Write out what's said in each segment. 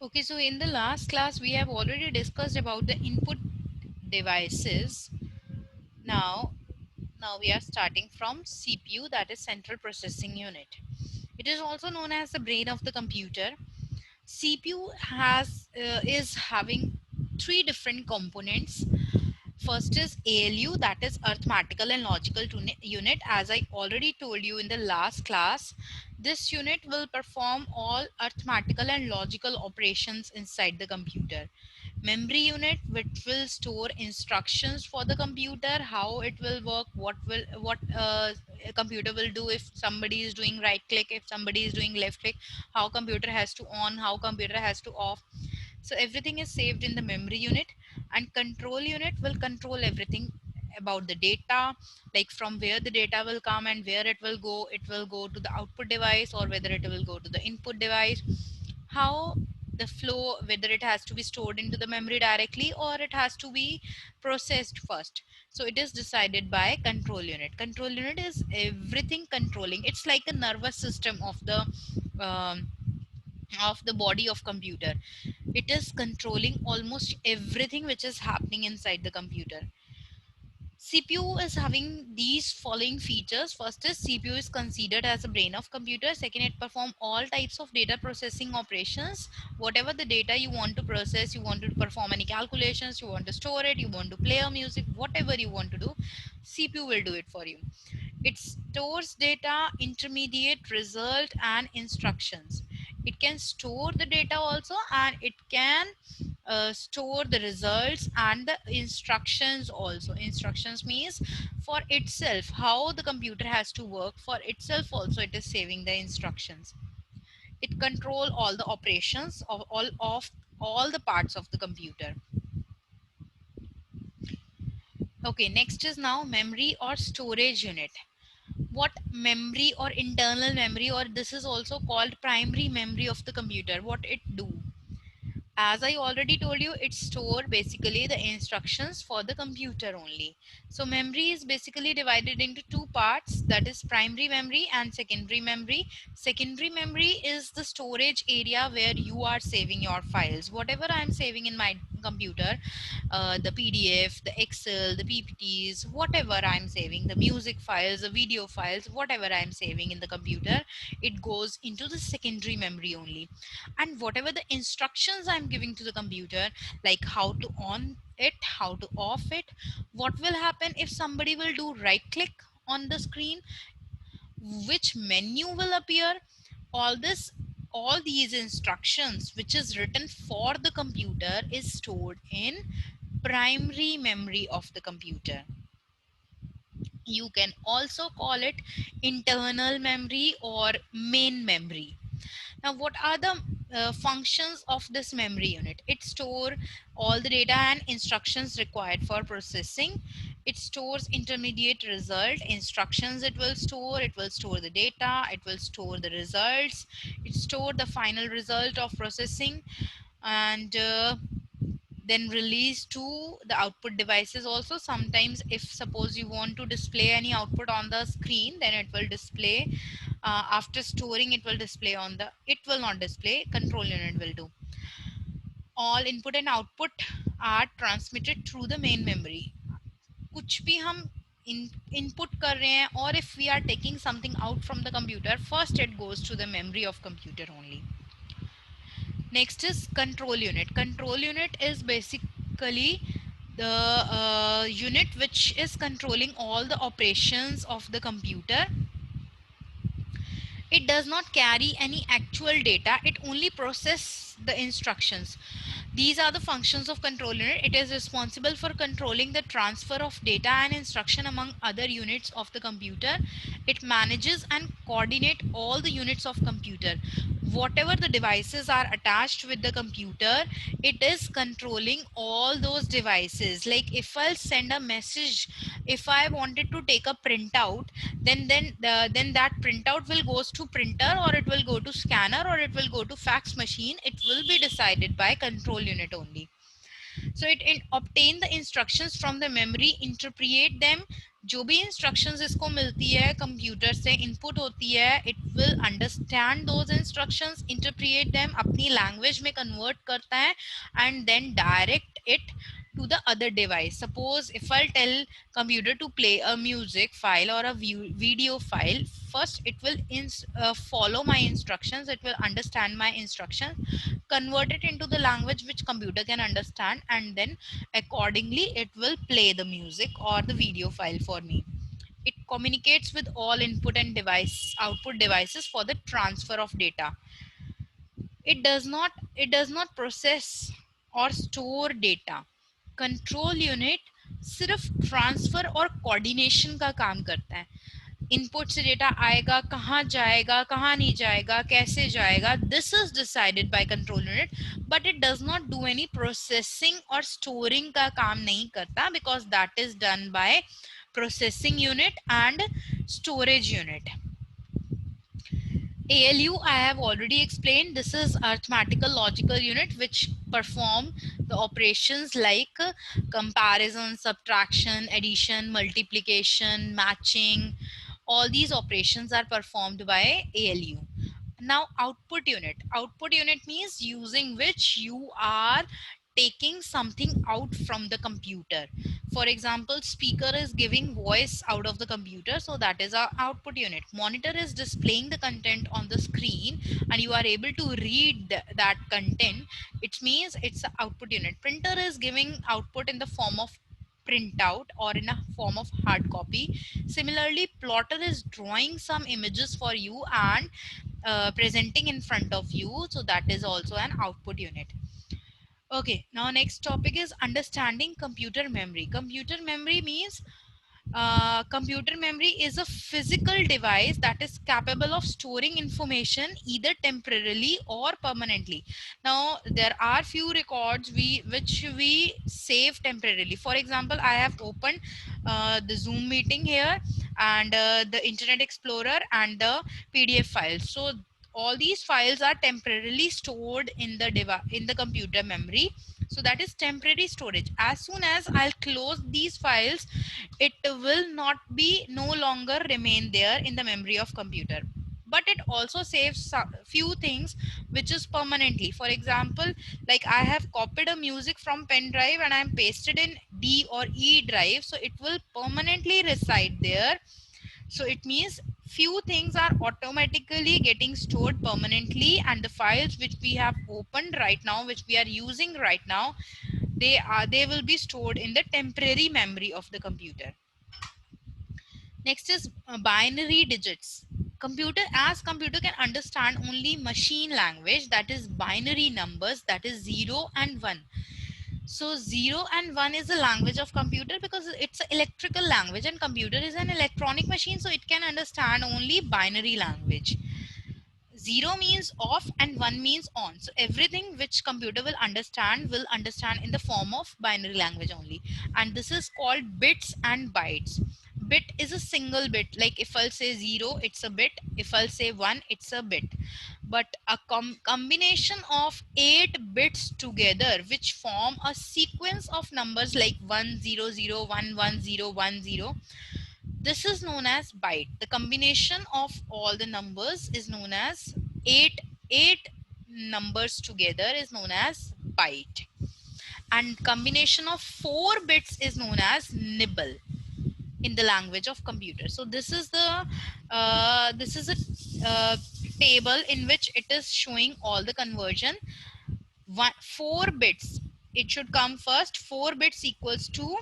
Okay, so in the last class, we have already discussed about the input devices. Now, now we are starting from CPU, that is Central Processing Unit. It is also known as the brain of the computer. CPU is having three different components. First is ALU, that is arithmetical and logical unit. As I already told you in the last class, this unit will perform all arithmetical and logical operations inside the computer. Memory unit, which will store instructions for the computer, how it will work, what a computer will do if somebody is doing right click, if somebody is doing left click, how computer has to on, how computer has to off. So everything is saved in the memory unit, and control unit will control everything about the data, like from where the data will come and where it will go. It will go to the output device or whether it will go to the input device, how the flow, whether it has to be stored into the memory directly or it has to be processed first. So it is decided by control unit. Control unit is everything controlling. It's like a nervous system um, of the body of computer. It is controlling almost everything which is happening inside the computer. CPU is having these following features. First is CPU is considered as a brain of computer. Second, it perform all types of data processing operations. Whatever the data you want to process, you want to perform any calculations, you want to store it, you want to play a music, whatever you want to do, CPU will do it for you. It stores data, intermediate, result, and instructions. It can store the data also, and it can store the results and the instructions also. Instructions means for itself, how the computer has to work for itself also, it is saving the instructions. It control all the operations of all the parts of the computer. Okay, next is now memory or storage unit. What memory or internal memory, or this is also called primary memory of the computer, what it do? As I already told you, it store basically the instructions for the computer only. So memory is basically divided into two parts, that is primary memory and secondary memory. Secondary memory is the storage area where you are saving your files. Whatever I am saving in my computer, the PDF, the Excel, the PPTs, whatever I'm saving, the music files, the video files, whatever I'm saving in the computer, it goes into the secondary memory only. And whatever the instructions I'm giving to the computer, like how to on it, how to off it, what will happen if somebody will do right click on the screen, which menu will appear, all this, all these instructions which is written for the computer is stored in primary memory of the computer. You can also call it internal memory or main memory. Now, what are the functions of this memory unit? It stores all the data and instructions required for processing. It stores intermediate result instructions. It will store the data, it will store the results, it store the final result of processing, and then release to the output devices also. Sometimes if suppose you want to display any output on the screen, then it will display. After storing, it will display on the, it will not display, control unit will do. All input and output are transmitted through the main memory. कुछ भी हम input कर रहे हैं, or if we are taking something out from the computer, first it goes to the memory of computer only. Next is control unit. Control unit is basically the unit which is controlling all the operations of the computer. It does not carry any actual data, it only processes the instructions. These are the functions of control unit. It is responsible for controlling the transfer of data and instruction among other units of the computer. It manages and coordinate all the units of computer. Whatever the devices are attached with the computer, it is controlling all those devices. Like if I'll send a message, if I wanted to take a printout, then that printout will goes to printer, or it will go to scanner, or it will go to fax machine. It will be decided by control unit only. So it obtain the instructions from the memory, interpret them. जो भी instructions इसको मिलती है computer से input होती है, it will understand those instructions, interpret them, अपनी language में convert करता है, and then direct it to the other device. Suppose if I'll tell computer to play a music file or a video file, first it will follow my instructions, it will understand my instructions, convert it into the language which computer can understand, and then accordingly it will play the music or the video file for me. It communicates with all input and device output devices for the transfer of data. It does not process or store data. Control unit सिर्फ transfer और coordination का काम करता है. Input से data आएगा, कहाँ जाएगा, कहाँ नहीं जाएगा, कैसे जाएगा, this is decided by control unit, but it does not do any processing और स्टोरिंग का काम नहीं करता, because that is done by processing unit and storage unit. ALU I have already explained. This is arithmetical logical unit which perform the operations like comparison, subtraction, addition, multiplication, matching. All these operations are performed by ALU. Now output unit. Output unit means using which you are taking something out from the computer. For example, speaker is giving voice out of the computer, so that is our output unit. Monitor is displaying the content on the screen and you are able to read that content. It means it's the output unit. Printer is giving output in the form of printout or in a form of hard copy. Similarly, plotter is drawing some images for you and presenting in front of you, so that is also an output unit. Okay, now next topic is understanding computer memory. Computer memory means computer memory is a physical device that is capable of storing information either temporarily or permanently. Now there are few records which we save temporarily. For example, I have opened the Zoom meeting here and the Internet Explorer and the PDF files. So all these files are temporarily stored in the computer memory. So that is temporary storage. As soon as I'll close these files, it will not be no longer remain there in the memory of computer. But it also saves few things which is permanently. For example, like I have copied a music from pen drive and I'm pasted in D or E drive, so it will permanently reside there. So it means few things are automatically getting stored permanently, and the files which we have opened right now, which we are using right now, they will be stored in the temporary memory of the computer. Next is binary digits. Computer can understand only machine language, that is binary numbers, that is 0 and 1. So 0 and 1 is the language of computer because it's an electrical language and computer is an electronic machine, so it can understand only binary language. 0 means off and 1 means on. So everything which computer will understand in the form of binary language only. And this is called bits and bytes. Bit is a single bit. Like if I'll say 0, it's a bit. If I'll say 1, it's a bit. But a combination of 8 bits together, which form a sequence of numbers like 100, 11010, this is known as byte. The combination of all the numbers is known as eight numbers together is known as byte. And combination of 4 bits is known as nibble in the language of computer. So this is a table in which it is showing all the conversion. 4 bits, it should come first. 4 bits equals to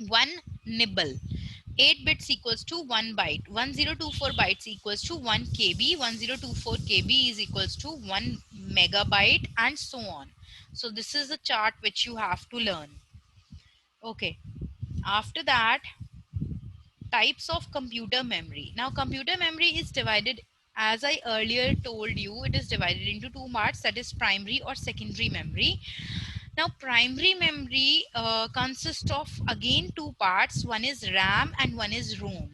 1 nibble. 8 bits equals to 1 byte. 1024 bytes equals to 1 KB. 1024 KB is equals to 1 megabyte, and so on. So this is the chart which you have to learn. Okay. After that, types of computer memory. Now computer memory is divided, as I earlier told you, it is divided into 2 parts, that is primary or secondary memory. Now primary memory consists of again 2 parts. One is RAM and one is ROM.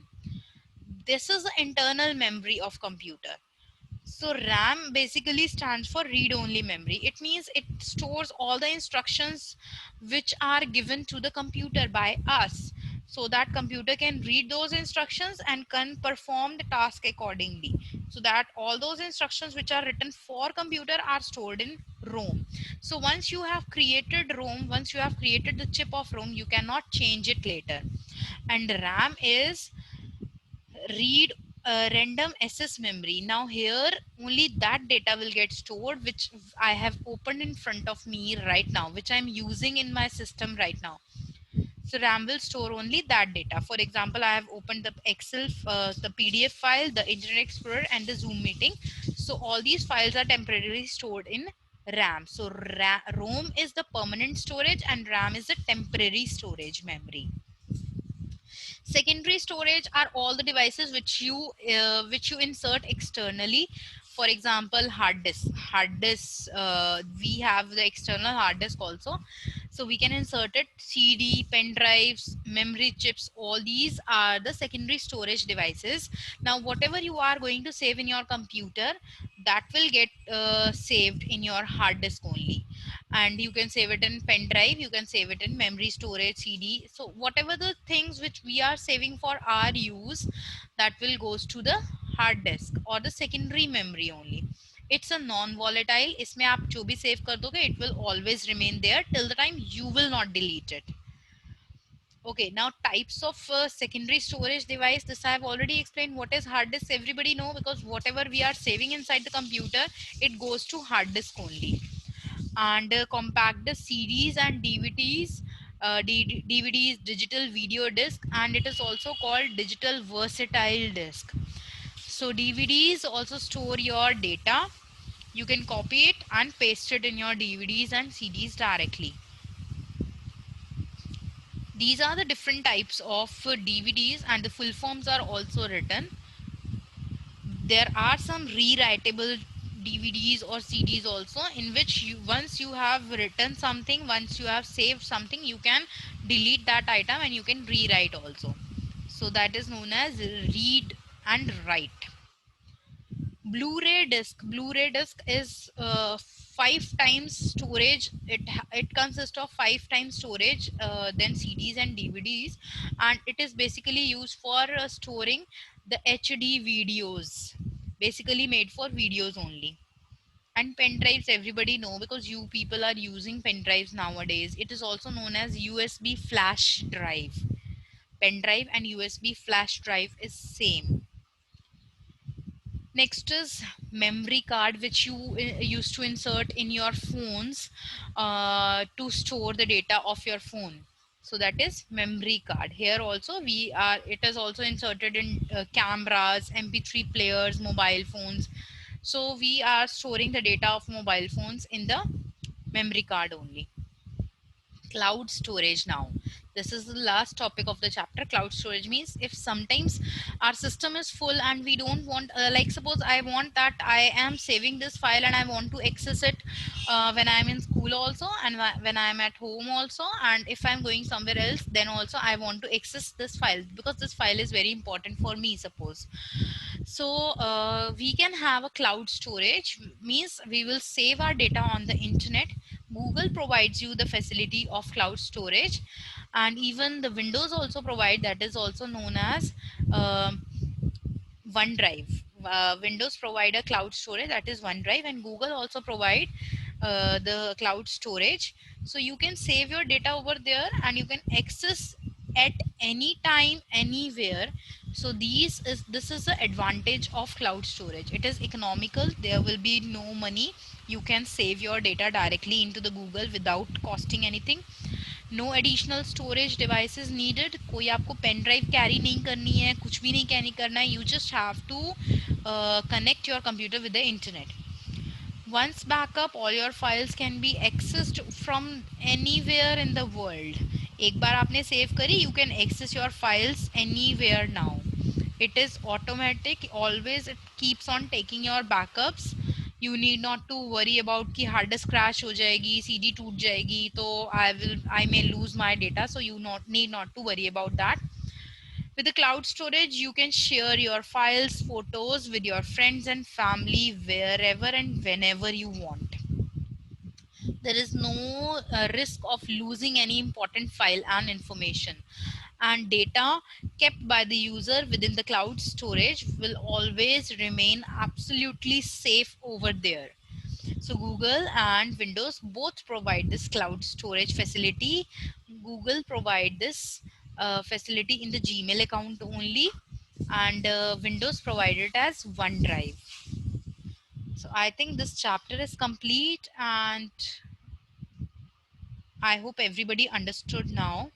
This is the internal memory of computer. So RAM basically stands for read-only memory. It means it stores all the instructions which are given to the computer by us, so that computer can read those instructions and can perform the task accordingly. So that all those instructions which are written for computer are stored in ROM. So once you have created ROM, once you have created the chip of ROM, you cannot change it later. And RAM is read random access memory. Now here only that data will get stored which I have opened in front of me right now, which I'm using in my system right now. So RAM will store only that data. For example, I have opened the Excel, the PDF file, the Internet Explorer, and the Zoom meeting. So all these files are temporarily stored in RAM. So ROM is the permanent storage and RAM is the temporary storage memory. Secondary storage are all the devices which you insert externally. For example, hard disk, we have the external hard disk also, so we can insert it. CD, pen drives, memory chips, all these are the secondary storage devices. Now whatever you are going to save in your computer, that will get saved in your hard disk only, and you can save it in pen drive, you can save it in memory storage, CD. So whatever the things which we are saving for our use, that will goes to the hard disk or the secondary memory only. It's a non volatile, इसमें आप जो भी save कर दोगे, it will always remain there till the time you will not delete it. Okay, now types of secondary storage device, this I have already explained. What is hard disk, everybody know, because whatever we are saving inside the computer, it goes to hard disk only. And compact disc, CDs and DVDs, DVDs, digital video disc, and it is also called digital versatile disc. So DVDs also store your data. You can copy it and paste it in your DVDs and CDs directly. These are the different types of DVDs, and the full forms are also written. There are some rewritable DVDs or CDs also, in which you, once you have written something, once you have saved something, you can delete that item and you can rewrite also. So that is known as read and write. Blu-ray disc is 5 times storage. It consists of 5 times storage than CDs and DVDs, and it is basically used for storing the HD videos, basically made for videos only. And pen drives, everybody know, because you people are using pen drives nowadays. It is also known as USB flash drive. Pen drive and USB flash drive is same. Next is memory card, which you used to insert in your phones to store the data of your phone. So that is memory card. Here also it is also inserted in cameras, MP3 players, mobile phones. So we are storing the data of mobile phones in the memory card only. Cloud storage. Now this is the last topic of the chapter. Cloud storage means if sometimes our system is full and we don't want, like suppose I want that I am saving this file and I want to access it when I'm in school also, and when I'm at home also, and if I'm going somewhere else, then also I want to access this file because this file is very important for me, suppose. So we can have a cloud storage, means we will save our data on the internet. Google provides you the facility of cloud storage, and even the Windows also provide, that is also known as OneDrive. Windows provide a cloud storage, that is OneDrive, and Google also provide the cloud storage. So you can save your data over there and you can access at any time, anywhere. So this is the advantage of cloud storage. It is economical. There will be no money. You can save your data directly into the Google without costing anything. No additional storage devices needed. कोई आपको pen drive carry नहीं करनी है, कुछ भी नहीं carry करना है. You just have to connect your computer with the internet. Once backup, all your files can be accessed from anywhere in the world. एक बार आपने सेव करी, you can access your files anywhere now. It is automatic, always it keeps on taking your backups. You need not to worry about कि hard disk crash हो जाएगी, CD टूट जाएगी, तो I may lose my data. So you need not to worry about that. With the cloud storage, you can share your files, photos with your friends and family wherever and whenever you want. There is no risk of losing any important file and information. And data kept by the user within the cloud storage will always remain absolutely safe over there. So Google and Windows both provide this cloud storage facility. Google provide this facility in the Gmail account only, and Windows provide it as OneDrive. So I think this chapter is complete, and I hope everybody understood now.